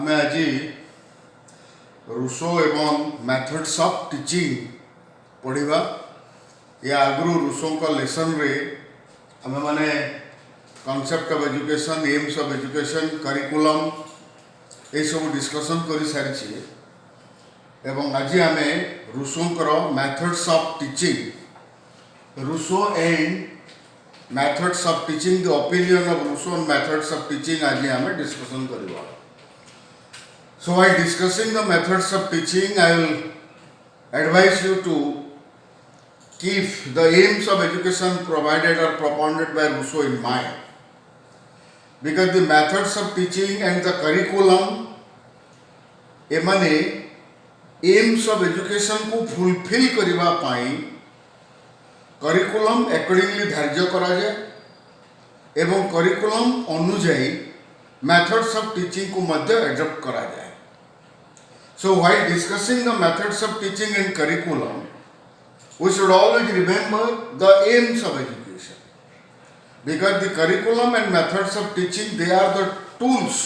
आमे आज रूसो एवं मेथड्स ऑफ टीचिंग पढ़ा। या आगु रूसो का लेसन रे आमे माने concept of education, aims of education, curriculum ये सब डिस्कशन कर सारी एवं आज आमे Rousseau methods of teaching, Rousseau and methods of teaching, the opinion of Rousseau on methods of teaching आज आमे डिस्कशन करवा। So while discussing the methods of teaching, I will advise you to keep the aims of education provided or propounded by Rousseau in mind. Because the methods of teaching and the curriculum एमाने aims of education को fulfill करिबा पाई curriculum accordingly धार्य करा जाए एवं curriculum अनुजाई methods of teaching को मध्य adopt करा जाए। So while discussing the methods of teaching and curriculum, we should always remember the aims of education. Because the curriculum and methods of teaching, they are the tools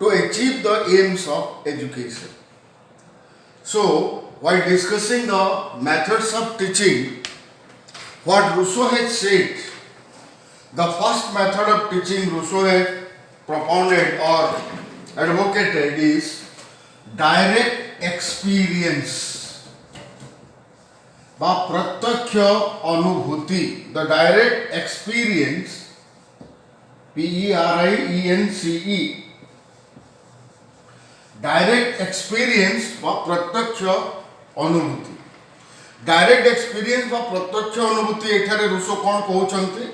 to achieve the aims of education. So while discussing the methods of teaching, what Rousseau has said, the first method of teaching Rousseau has propounded or advocated is direct experience बा प्रत्यक्ष अनुभूति। The direct experience PERIENCE, direct experience बा प्रत्यक्ष अनुभूति। Direct experience बा प्रत्यक्ष अनुभूति एठारे रूसो कौन कहउछन्ते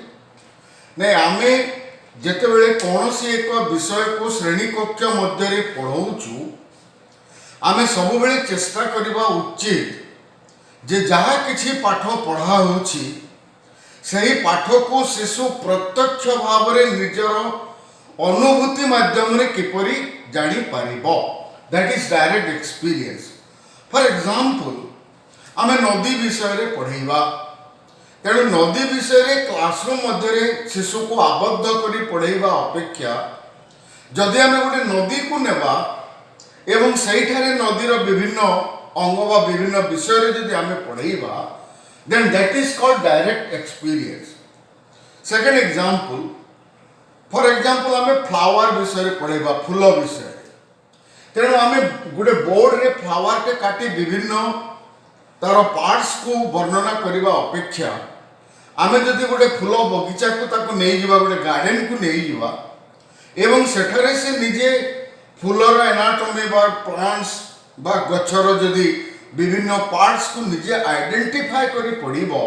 नै आमे जेतेबेले कोनोसी एक विषय को श्रेणी कक्ष मध्य रे पढौछु आमे सब बेले चेष्टा करबा उचित जे जहा किछि पाठ पढ़ा होछि सही पाठ को शिशु प्रत्यक्ष भाव रे निजर अनुभूति माध्यम रे किपरि जानि पारिबो। That is direct experience. For example आमे नदी विषय रे पढ़ैबा, तेणु नदी विषय रे क्लासरूम मध्य रे शिशु को आबद्ध करी पढ़ैबा अपेक्षा जदि आमे गोटे नदी को नेबा एवं सहीठारे नदीर विभिन्न अंग व विभिन्न विषय रे यदि आमे पढ़ैबा, then that is called direct experience. Second example, for example आमे फ्लावर विषय रे पढ़ैबा, फूल विषय रे, तेणु आमे गोटे बोर्ड रे फ्लावर के काटी विभिन्न तार पार्ट्स को वर्णना करबा अपेक्षा आमे यदि गोटे फूल बगीचा को ताको नै जिबा, गोटे गार्डन को नै जिबा एवं सेठारे से निजे फूलर एनाटॉमी बा प्लांट्स बा गछर जदि विभिन्न पार्ट्स को निजे आइडेंटिफाई करी पड़िबो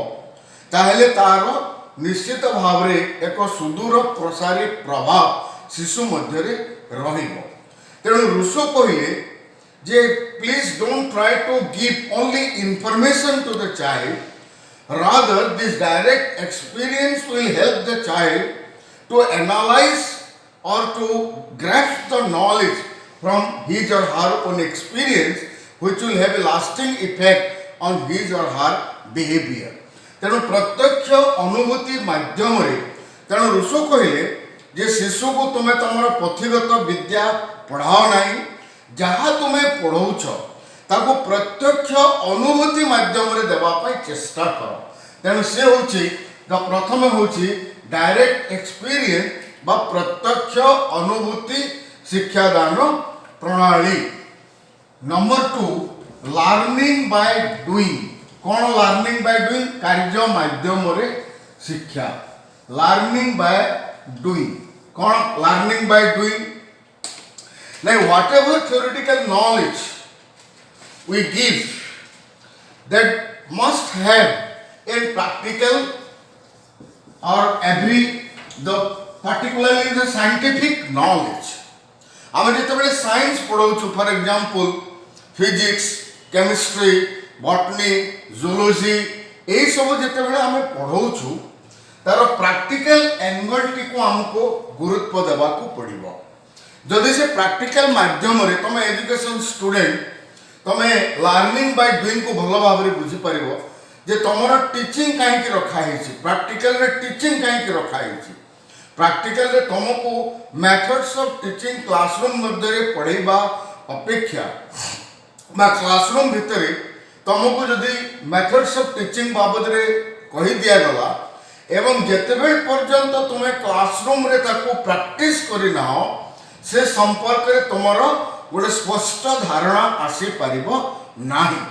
ताहेले तार निश्चित भाव रे एक सुदूर प्रसारी प्रभाव शिशु मध्य रे रहिबो। तेणु रूसो कहिले जे please don't try to give only information to the child, rather this direct experience will help the child to analyze or to grasp the knowledge from his or her own experience, which will have a lasting effect on his or her behavior. तेणु प्रत्यक्ष अनुभूति माध्यम रे तेणु Rousseau कहले जे शिशु को तुमे तमर पथिगत विद्या पढ़ाओ नाही, जहाँ तुमे पढ़ौछ ताको प्रत्यक्ष अनुभूति माध्यम रे देबा पई चेष्टा करो। तेणु से होची द प्रथम होची डायरेक्ट एक्सपीरियंस बा प्रत्यक्ष अनुभूति शिक्षादान प्रणाली। Number 2, learning by doing. कौन लर्निंग बाय डूइंग? कार्य माध्यम रे शिक्षा। Learning by doing. कौन लर्निंग बाय डूइंग? नै what ever theoretical knowledge we give that must have a practical or every the particularly the scientific knowledge. आमे जेतेबेले science पढ़ौछु, for example physics, chemistry, botany, zoology ए सब जेतेबेले आमे पढ़ौछु तार प्रैक्टिकल एंगल टी को हमको गुरुत्व देबा को पड़िबो। जदि से प्रैक्टिकल माध्यम रे तमे एजुकेशन स्टूडेंट तमे लर्निंग बाय डूइंग को भलो भाव रे बुझी परिबो जे तमरा टीचिंग काहे की रखा हेछि, प्रैक्टिकल रे टीचिंग काहे की रखा हेछि। ପ୍ରାକ୍ଟିକାଲ ରେ ତମକୁ ମେଥଡ୍ସ ଅଫ ଟିଚିଂ କ୍ଲାସରୁମ୍ ମଧ୍ୟରେ ପଢ଼େଇବା ଅପେକ୍ଷା ବା କ୍ଲାସରୁମ୍ ଭିତରେ ତମକୁ ଯଦି ମେଥଡ୍ସ ଅଫ ଟିଚିଂ ବାବଦରେ କହି ଦିଆଗଲା ଏବଂ ଯେତେବେଳେ ପର୍ଯ୍ୟନ୍ତ ତୁମେ କ୍ଲାସରୁମ୍ ରେ ତାକୁ ପ୍ରାକ୍ଟିସ କରିନାହ ସେ ସମ୍ପର୍କରେ ତୁମର ଗୋଟେ ସ୍ପଷ୍ଟ ଧାରଣା ଆସିପାରିବ ନାହିଁ।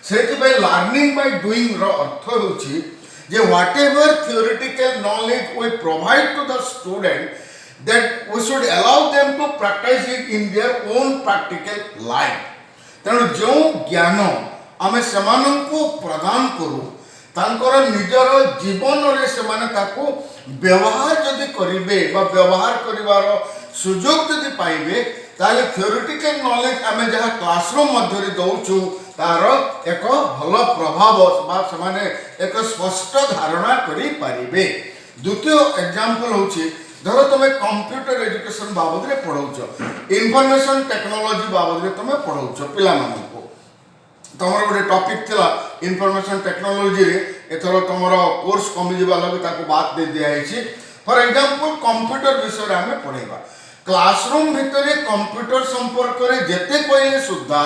ସେଥିପାଇଁ ଲର୍ଣ୍ଣିଂ ବାଇ ଡୁଇଂ ର ଅର୍ଥ ହେଉଛି ଯେ whatever theoretical knowledge we provide to the student that we should allow them to practice it in their own practical life। ତେଣୁ ଯେଉଁ ଜ୍ଞାନ ଆମେ ସେମାନଙ୍କୁ ପ୍ରଦାନ କରୁ ତାଙ୍କର ନିଜର ଜୀବନରେ ସେମାନେ ତାକୁ ବ୍ୟବହାର ଯଦି କରିବେ ବା ବ୍ୟବହାର କରିବାର ସୁଯୋଗ ଯଦି ପାଇବେ ତାହେଲେ ଥିଓରିଟିକାଲ ନଲେଜ ଆମେ ଯାହା କ୍ଲାସରୁମ୍ ମଧ୍ୟରେ ଦେଉଛୁ ତାର ଏକ ଭଲ ପ୍ରଭାବ ବା ସେମାନେ ଏକ ସ୍ପଷ୍ଟ ଧାରଣା କରିପାରିବେ। ଦ୍ୱିତୀୟ ଏକ୍ଜାମ୍ପଲ ହେଉଛି ଧର ତୁମେ କମ୍ପ୍ୟୁଟର ଏଜୁକେସନ ବାବଦରେ ପଢ଼ାଉଛ ଇନଫର୍ମେସନ ଟେକ୍ନୋଲୋଜି ବାବଦରେ ତୁମେ ପଢ଼ାଉଛ ପିଲାମାନଙ୍କୁ ତମର ଗୋଟେ ଟପିକ୍ ଥିଲା ଇନଫର୍ମେସନ ଟେକ୍ନୋଲୋଜିରେ ଏଥର ତମର କୋର୍ସ କମିଯିବା ଲାଗି ତାକୁ ବାଦ ଦେଇ ଦିଆଯାଇଛି। ଫର ଏକ୍ଜାମ୍ପଲ କମ୍ପ୍ୟୁଟର ବିଷୟରେ ଆମେ ପଢ଼େଇବା କ୍ଲାସରୁମ୍ ଭିତରେ କମ୍ପ୍ୟୁଟର ସମ୍ପର୍କରେ ଯେତେ କହିଲେ ସୁଦ୍ଧା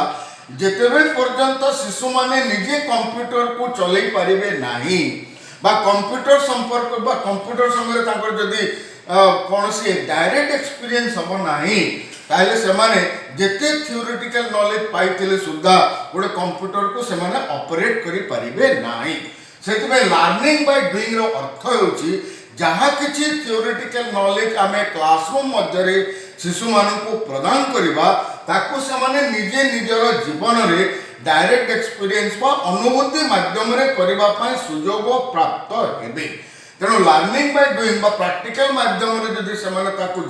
ଯେତେବେଳେ ପର୍ଯ୍ୟନ୍ତ ଶିଶୁମାନେ ନିଜେ କମ୍ପ୍ୟୁଟରକୁ ଚଲେଇ ପାରିବେ ନାହିଁ ବା କମ୍ପ୍ୟୁଟର ସମ୍ପର୍କ ବା କମ୍ପ୍ୟୁଟର ସାଙ୍ଗରେ ତାଙ୍କର ଯଦି କୌଣସି ଡାଇରେକ୍ଟ ଏକ୍ସପିରିଏନ୍ସ ହେବ ନାହିଁ ତାହେଲେ ସେମାନେ ଯେତେ ଥିଓରିଟିକାଲ ନଲେଜ ପାଇଥିଲେ ସୁଦ୍ଧା ଗୋଟେ କମ୍ପ୍ୟୁଟରକୁ ସେମାନେ ଅପରେଟ୍ କରିପାରିବେ ନାହିଁ। ସେଥିପାଇଁ ଲର୍ଣ୍ଣିଂ ବାଇ ଡୁଇଂ ର ଅର୍ଥ ହେଉଛି ଯାହା କିଛି ଥିଓରିଟିକାଲ ନଲେଜ ଆମେ କ୍ଲାସରୁମ୍ ମଧ୍ୟରେ ଶିଶୁମାନଙ୍କୁ ପ୍ରଦାନ କରିବା ତାକୁ ସେମାନେ ନିଜେ ନିଜର ଜୀବନରେ डायरेक्ट एक्सपीरियंस वा अनुभूति माध्यम करने सुजोग प्राप्त हेबे। तेणु लर्निंग बाय डूइंग बा प्रैक्टिकल माध्यम जदि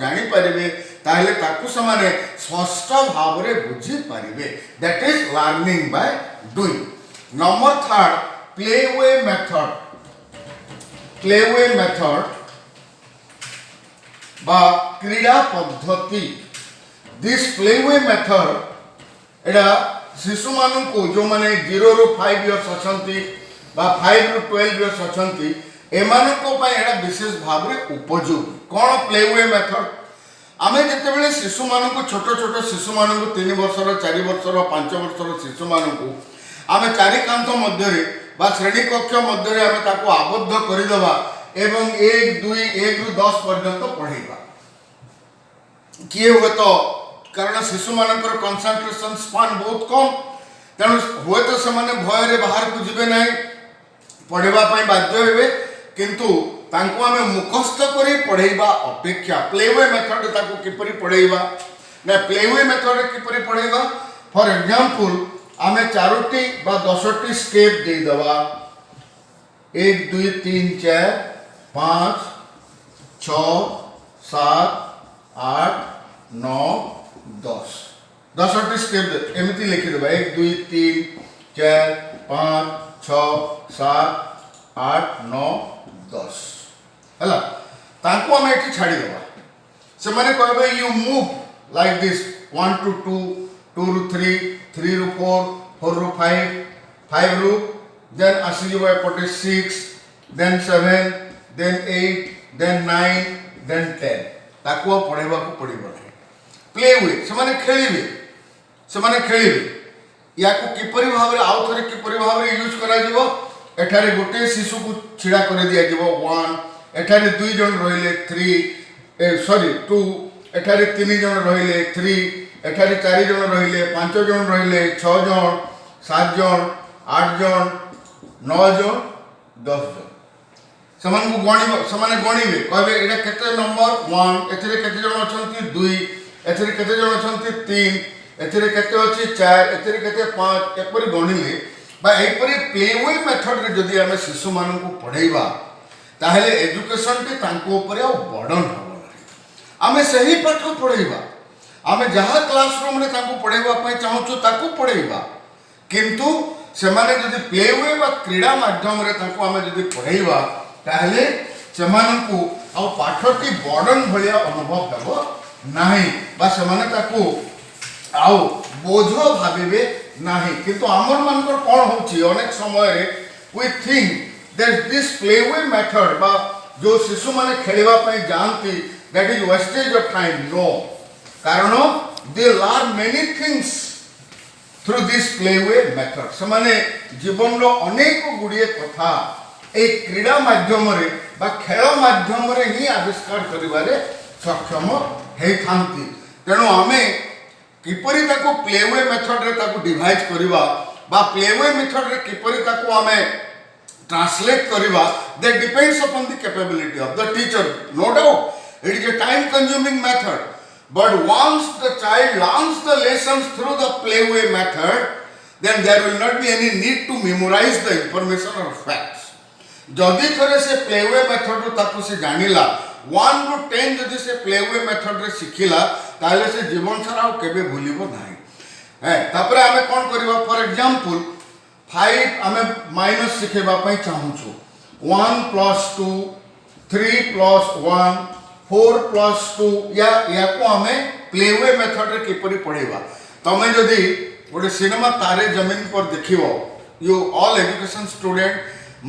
जानीपारे ताहले ताकू समाने स्पष्ट भाव में बुझी पारे that is learning by doing. Number third playway method. Playway method बा क्रीड़ा पद्धति दिस प्लेवे मेथड एडा शिशु मानू को जो माने 0 ରୁ 5 इयर्स अछंती बा 5 ରୁ 12 इयर्स अछंती एमान को पय एडा विशेष भाव रे उपयोगी। कोन प्लेवे मेथड आमे जते बेले शिशु मानू को छोट छोट शिशु मानू को 3 वर्षर 4 वर्षर 5 वर्षर शिशु मानू को आमे चारि कांत मध्य रे बा श्रेणी कक्ष मध्य रे आमे ताको आबद्ध करि देबा एवं 1 2 1 ରୁ 10 पर्यंत पढेबा किए हुए तो कारण शिशु मानकर कंसंट्रेशन स्पान बहुत कम तेणु हुए तो से भय बाहर को जीवे ना पढ़ाई बाध्य हे किंतु तांको आमे मुखस्थ करी पढ़ेबा अपेक्षा प्लेवे मेथड ताको किपरि पढ़ेबा ना प्लेवे मेथड किपरि पढ़ेबा। फॉर एग्जांपल आमे 4टी बा 10टी स्टेप दे दवा 1 2 3 4 5 6 7 8 9 10टी स्टेप एमती लिखिदेबा 1 2 3 4 5 6 7 8 9 10 हैला तांको हम एठी छाड़ी देबा से माने कहबे you move like this 1 to 2 2 ରୁ 3 3 ରୁ 4 4 ରୁ 5 5 ରୁ देन आसी जबा पटे 6 देन 7 देन 8 देन 9 देन 10 ताको पढेबा को पड़िबो प्ले हुए से माने खेलिबे या को किपरि भाव रे आउ थरे किपरि भाव रे यूज करा जिवो एठारे गोटे शिशु को छिड़ा कर दिया जिवो 1 एठारे 2 जन रहिले 2 एठारे 3 जन रहिले 3 एठारे 4 जन रहिले 5 जन रहिले 6 जन 7 जन 8 जन 9 जन 10 जन समान को गणिबे कहबे एटा केते नंबर 1 एथिरे केते जन अछंती 2 एथिरे केते जन अछंती 3 एथिरे केते अछि 4 एथिरे केते 5 एकपरि गणिले बा एकपरि प्लेवे मेथड रे जदि हमें शिशु मानन को पढाइबा ताहेले एजुकेशन टी तांको ऊपर आ बर्डन हो आमे सही पाठ पढाइबा आमे जहा क्लासरूम रे तांको पढाइबा पय चाहूछु ताको पढाइबा किंतु से माने जदि प्लेवे बा क्रीड़ा माध्यम रे तांको आमे जदि पढाइबा ताहेले से मानन को आ पाठटी बर्डन भलिया अनुभव हेबो नहीं बा से माने ताको आओ बोझ भाबिबे नहीं किंतु आमर मानकर कोन होची अनेक समय रे we think that this playway method बा जो शिशु माने खेलवा पई जानती that is wastage of time no कारण they learn many things through this playway method से माने जीवन रो अनेक गुड़िए कथा एक क्रीड़ा माध्यम रे बा खेल माध्यम रे ही आविष्कार करिवारे सक्षम हे थांती तेणु आमे किपरि ताको प्लेवे मेथड रे ताको डिवाइड करिवा बा प्लेवे मेथड रे किपरि ताको आमे ट्रांसलेट करिवा that depends upon the capability of the teacher no doubt it is a time consuming method but once the child learns the lessons through the playway method then there will not be any need to memorize the information or facts जदि थरे से playway method रो ताको से जानिला 1 ରୁ 10 जदि से playway method रे सिखिला ताले से जीवन सारा केबे भूलिबो नाही है तापरे हमें कोन करबा फॉर एग्जांपल 5 हमें माइनस सिखेबा पई चाहू छु 1 + 2 3 + 1 4 + 2 या को हमें प्लेवे मेथड रे किपरि पढेबा तमे जदि गोटे सिनेमा तारे जमीन पर देखिबो you all education student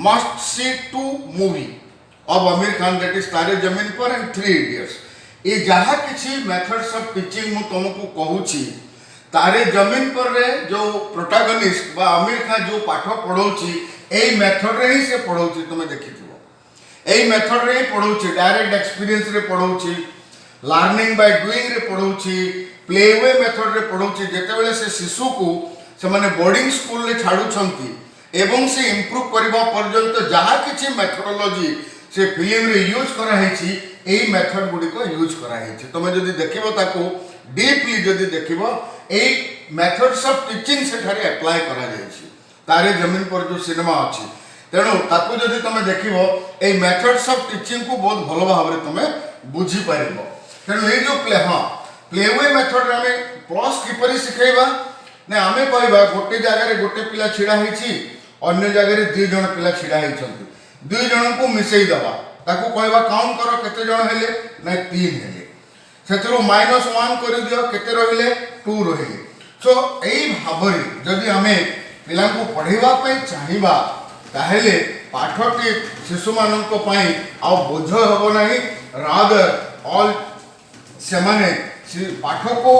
must see 2 movie of Aamir Khan that is Taare Zameen पर एंड 3 इडियट्स ये जहा किछि मेथड्स ऑफ टीचिंग मु तुमको कहूची तारे जमीन पर रे जो प्रोटैगनिस्ट बा आमिर खान जो पाठ पढौची ए मेथड रे ही से पढौची तुमे देखिथिबो ए मेथड रे पढौची डायरेक्ट एक्सपीरियंस रे पढौची लर्निंग बाय डूइंग रे पढौची प्लेवे मेथड रे पढौची जेते बेले से शिशु को से माने बोर्डिंग स्कूल रे छाडू छंती एवं से इंप्रूव करबा पर्यंत जहा किछि मेथोडोलॉजी से फिल्म रे यूज करा हेछि ए मेथड गुडी को यूज करा हेछि तमे जदी देखिबो ताको डीपली जदी देखिबो ए मेथड्स ऑफ टीचिंग से थारे अप्लाई करा जायछि तारे जमीन पर जो सिनेमा अछि तेणु ताको जदि तुम देखिबो ए मेथड्स ऑफ टीचिंग को बहुत भलो भाव रे तुम बुझी पारिबो तेणु ए जो प्लेवे मेथड रे हमें प्लस किपरि सिखैबा ने हमें कहबा गोटे जगह रे गोटे पिला छिडा हेछि अन्य जगह रे 2 जण पिला छिडा हेछंती 2 जण को मिसई दबा ताको कहबा काउंट करो केते जण हेले ना 3 हेले सेतरो -1 कर दियो केते रहिले 2 रहिले सो एई भाबरे जदि हमें पिला को पढेबा पई चाहिबा ताहेले पाठटी शिशु माननको पई आ बोझ हबो नाही रादर ऑल से माने पाठ को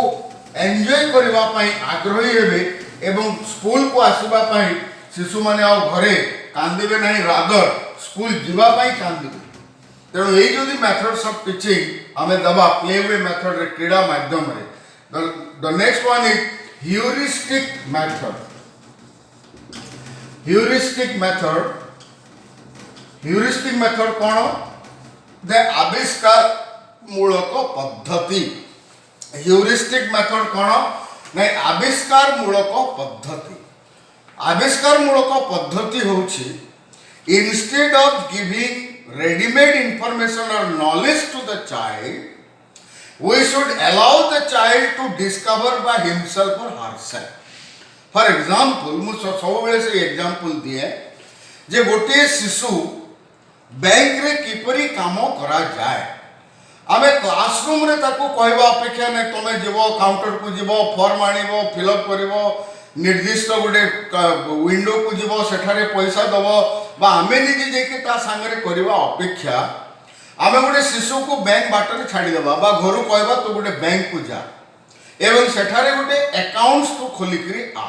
एन्जॉय करबा पई आग्रही हेबे एवं स्कूल को आसीबा पई शिशु माने आ घरे कांदिबे नाही रादर स्कूल जीवा पई कांदिबे तेणु ये जो मेथड्स ऑफ टीचिंग हमें दबा प्लेवे मेथड रे क्रीड़ा माध्यम रे the next one is heuristic method heuristic method कौन दे आविष्कार मूलक पद्धति ह्यूरिस्टिक मेथड कौन नहीं आविष्कार मूलक पद्धति होछि instead of giving readymade information or knowledge to the child we should allow the child to discover by himself or herself for example मु सब बेले से एग्जांपल दिए जे गोटे शिशु बैंक रे किपरि काम करा जाए आमे क्लासरूम रे ताको कहबा अपेक्षा नै तमे जीवो काउंटर को जीवो फॉर्म आनिबो फिल अप करिवो निर्दिष्ट गोटे विंडो को जीवो सेठारे पैसा दबो बा आमे निजे जेके ता संगे रे करबा अपेक्षा आमे गोटे शिशु को बैंक बाटर छाडी देबा बा घरु कहबा तो गोटे बैंक को जा एवं सेठारे गोटे अकाउंट्स को खोली करी आ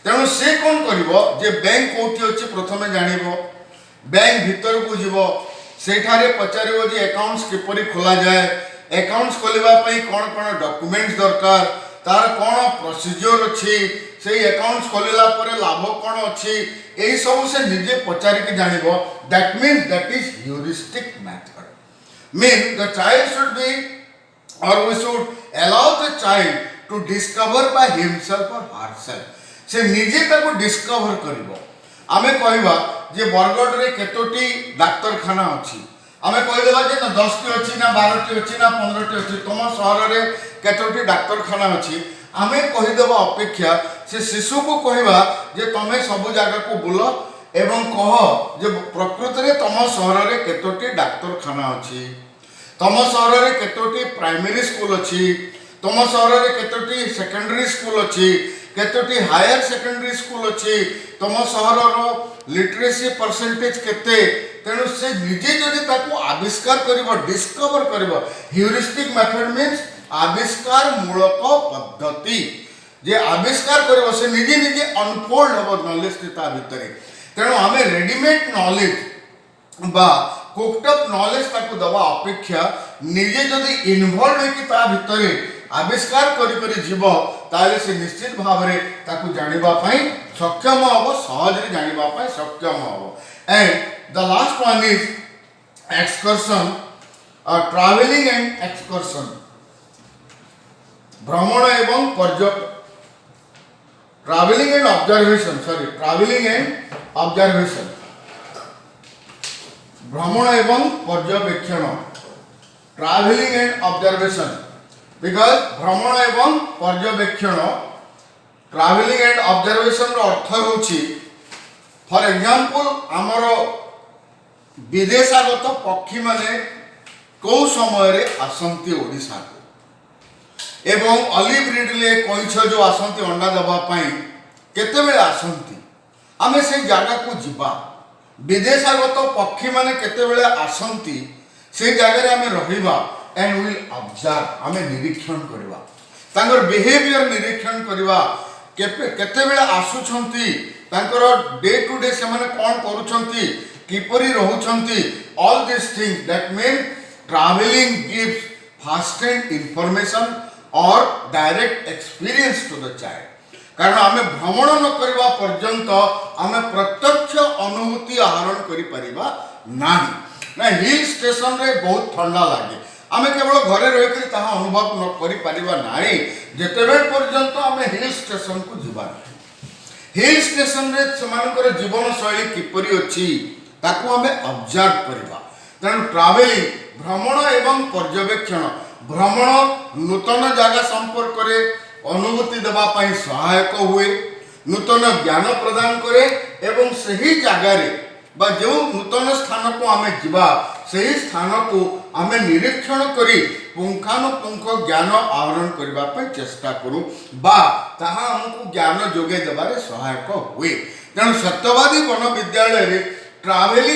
तेणु से कौन करिवो जे बैंक कोठी अछि प्रथमे जानिबो बैंक भीतर को जीवो सेठारे पचारिबो जे अकाउंट्स किपरि खोला जाए अकाउंट्स खोलिबा पई कोन कोन डॉक्यूमेंट्स दरकार तार कोन प्रोसीजर अछि सेही अकाउंट्स खोलिला परे लाभ कोन अछि एही सब से निजे पचारि के जानिबो that means that is heuristic method mean the child should be or we should allow the child to discover by himself or herself से निजे ताको डिस्कवर करिवो आमे कहबा जे बरगड रे केतोटी डाक्टर खाना अछि आमे कहि देबा जे 10 टी अछि ना 12 टी अछि ना 15 टी अछि तम शहर रे केतोटी डाक्टर खाना अछि आमे कहि देबा अपेक्षा से शिशु को कहबा जे तमे सब जगह को बुलो एवं कह जे प्रकृति रे तम शहर रे केतोटी डाक्टर खाना अछि तम शहर रे केतोटी प्राइमरी स्कूल अछि तुम सहर में केतोटी सेकेंडरी स्कूल अच्छी, केतोटी हायर सेकेंडरी स्कूल अच्छी, तुम सहर लिटरेसी परसेंटेज केते, तेणु से निजे जदि ताको आविष्कार करिवो, डिस्कवर करिवो, ह्यूरिस्टिक मेथड मीन्स आविष्कार मूलक पद्धति, जे आविष्कार करिवो से निजे निजे अनफोल्ड हबो नॉलेज ता भितरे। तेणु आमे रेडीमेड नॉलेज बा कोक्टअप नॉलेज ताको दवा अपेक्षा निजे जदि इन्वॉल्व होइकि ता भितरे आविष्कार करी करी जीव ताले से निश्चित भाव रे ताको जानिबा पई सक्षम हबो, सहज रे जानिबा पई सक्षम हबो। And the last one is excursion, travelling and excursion, भ्रमण एवं travelling and observation, sorry travelling and observation, भ्रमण एवं पर्यवेक्षण, ट्रैवलिंग एंड ऑब्जर्वेशन, बिकॉज भ्रमण एवं पर्यवेक्षण ट्रैवलिंग एंड ऑब्जर्वेशन रो अर्थ होछि फॉर एग्जांपल आमर विदेशागत पक्षी माने को समय रे आसंती ओडिसा को एवं ऑलिव रिडले कइछ जो आसंती अंडा दबा पई केते बेले आसंती, आमे से जागा को जिबा, विदेशागत पक्षी माने केते बेले आसंती से जगह आमे रहिबा एंड विल ऑब्जर्व, आमे निरीक्षण करबा, तांकर बिहेवियर निरीक्षण करबा, केते बेले आसुछंती, तांकर डे टू डे से माने कोन करूछंती, किपरि रहउछंती, all this things that mean travelling gives first hand information or direct experience to the child. कारण आमे भ्रमण न करबा पर्यंत आमे प्रत्यक्ष अनुभूति आहरण करि परिबा नाही ना। हिल स्टेशन रे बहुत ठंडा लागे, आमे केवल घरे रहि करी ताहा अनुभव न करि परिबा नाही जेतेबे पर्यंत आमे हिल स्टेशन को जिबा। हिल स्टेशन रे समानकर जीवन शैली किपरि अछि ताको आमे ऑब्जर्व करबा। तेणु ट्रैवलिंग भ्रमण एवं पर्यवेक्षण, भ्रमण नूतन जगह संपर्क रे अनुभूति देवा पाई सहायक हुए, नूतन ज्ञान प्रदान करे एवं सही जगह रे बा जो नूतन स्थान को आमे जिबा सही स्थान को आमे निरीक्षण करी पुंखानुपुंख ज्ञान आहरण करबा पे चेष्टा करू बा ताहा हमको ज्ञान जोगे देबारे सहायक हुए। तेणु सत्यवादी वन विद्यालय रे ट्रैवलिंग